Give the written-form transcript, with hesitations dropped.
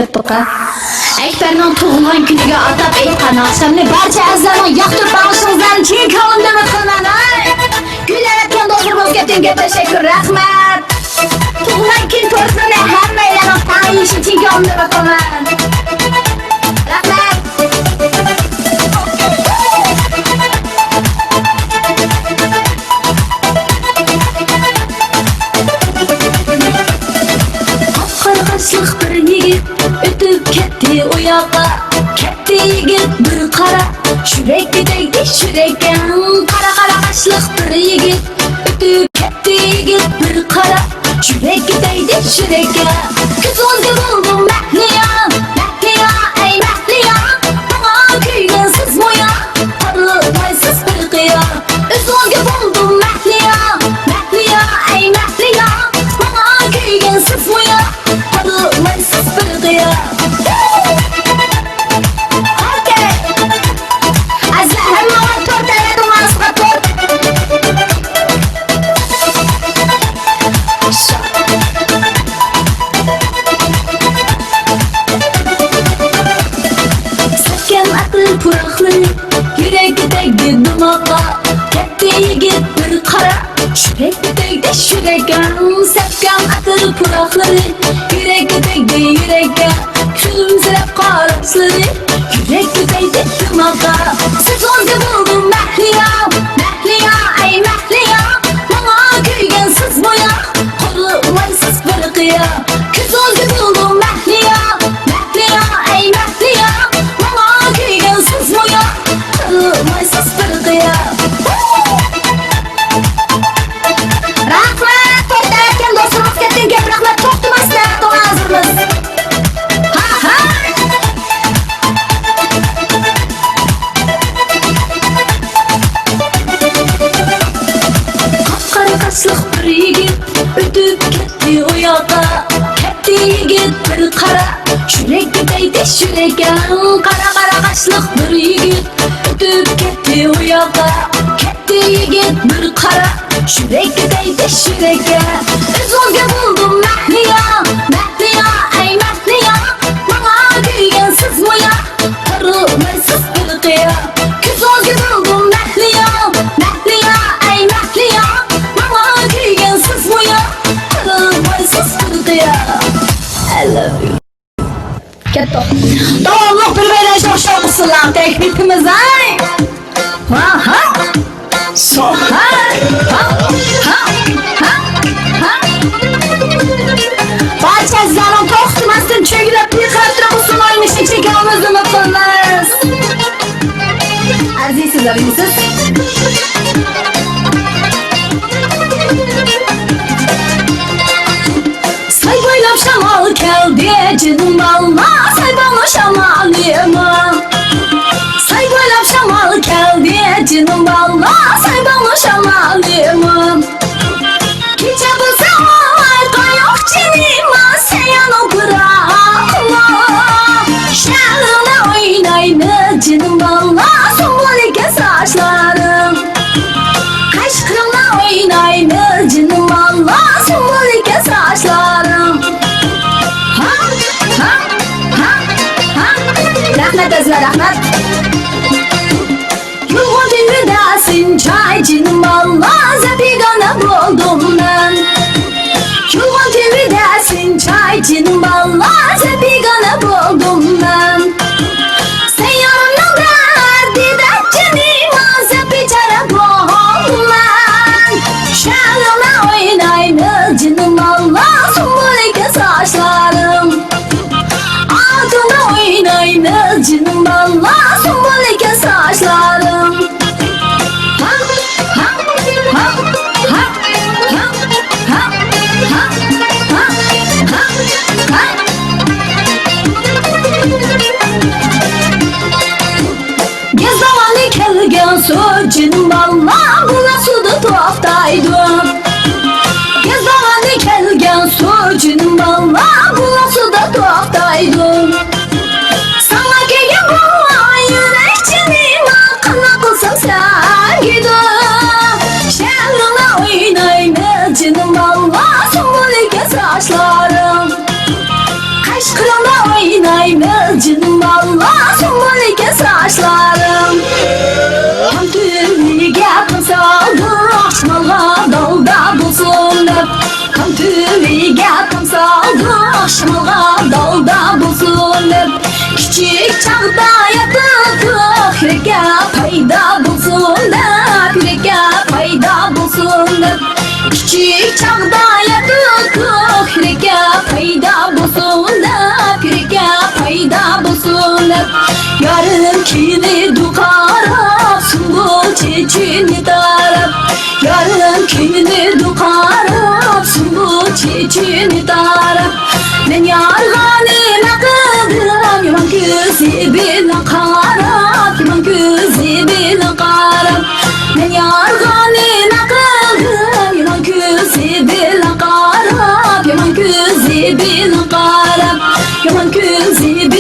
Toka. Ekber'nin tuğulan günüge atab eytkan akşamını barcha azlarning yoqtirib bag'ishingizdan keng ko'ngildan umid qilaman. Gullayotgan do'stlarimizga tenga tashakkur, rahmat. Tuğulan kun to'risini hammalarning tanyishi keng ko'ngildan umid qilaman. Rahmat. Qarg'ashliq bir yigit o'tib ketdi u yoqqa, ketdi yigit bir qara, shurakka tegdi shurakka. Qarg'ashliq bir yigit o'tib ketdi yigit bir qara, shurakka tegdi shurakka. Ko'zingga bo'ldim mahliyo, mahliyo, ey mahliyo, menga kuygan siz mo'ya, qarimaysiz bir qiyo. O'zingga bo'ldim mahliyo, mahliyo, ey mahliyo, menga kuygan siz mo'ya, qarimaysiz bir qiyo. Okay. Azlar hamma vaqt tortadi, masqa tort. Sakkan aql puroqli, yurakka tegdi dimoqqa, katta yigit bir qara, shurakka tegdi shurakka. Sakkan aql puroqli, yurakka tegdi yurakka, kulimsirab qarashlari, yurakka tegdi dimoqqa. Sizga bo'ldim mahliyo, mahliyo, ey mahliyo, menga kuygan siz mo'ya, qarimaysiz bir qiyo. Ko'zingga bo'ldim mahliyo, mahliyo, ey mahliyo, menga kuygan siz mo'ya, qarimaysiz bir qiyo. Rahmat, to'xtatgan do'stlarimizga tenga rahmat, to'xtamasdan hozirmiz. Ha. Qarg'ashliq bir yigit o'tib ketdi u yoqqa, katta yigit bir qara, shurakka tegdi shurakka. Qarg'ashliq bir yigit o'tib ketdi u yoqqa, katta yigit bir qara, shurakka tegdi shurakka. O'zingga bo'ldim mahliyo, mahliyo, ey mahliyo, menga kuygan siz mo'ya, qarimaysiz bir qiyo. Ko'zingga bo'ldim mahliyo, mahliyo, ey mahliyo, menga kuygan siz mo'ya, qarimaysiz bir qiyo. I love you. Katta. Davomli bir bayrash o'xshamışsınlar teklifimiz ay. Ha. So ha. Barcha azlarning to'xtamasdan cho'gilab yiqilib turib usullaymish chekamizni umid qilamiz. Aziz sizlaringiz. Say bo'ylab shamol keldi, jinim olma, say bo'ylab shamol yema. Say bo'ylab shamol keldi, jinim olma, say bo'ylab shamol yema. Kecha bo'lsa oy qayoq jinima, seni bırakma. Şarkını oynayma, jinim olma, so'ng'ilga sochlarim. Qashqirni oynayma, jinim olma, so'ng'ilga sochlarim. Ha. Rahmat azizlar, rahmat. Yolg'on dengidasin choy, jinim olma, zabigona bo'ldim men. Yolg'on dengidasin choy, jinim olma, zabigona bo'ldim men. Sen yonimda dardida jinima, zabichara bo'lman. Sha'rni oynayma, jinim olma, so'ng'ilga sochlarim. Altını oynayma, jinim olma, so'ng'ilga sochlarim. Gezavani kelgan so'z, jinim olma, bular suvda to'xtaydi. Gezavani kelgan so'z, jinim olma, bular suvda to'xtaydi. Sana kelgan bo'lmay yurak jinima, qana qilsam sen gidi. Sha'rni oynayma, jinim olma, so'ng'ilga sochlarim. Qashqirni ayna canım Allah sümbül eken saçlarım Hem tüyüge kamsaldı Şımalga dalda bulsun hep Hem tüyüge kamsaldı Şımalga dalda bulsun hep Küçük çağda yatıklık Yürekке payda bulsun hep Yürekке payda bulsun hep Küçük çağda yatıklık Yürekке payda bulsun hep Yürekke payda bulsun hep Yarın kimi dukarap Sümbül çiçeğini tarap Yarın kimi dukarap Sümbül çiçeğini tarap Men yargani nakıdım Yaman gözü bilen karap Yaman gözü bilen karap Men yargani nakıdım Yaman gözü bilen karap Yaman gözü bilen karap Yaman gözü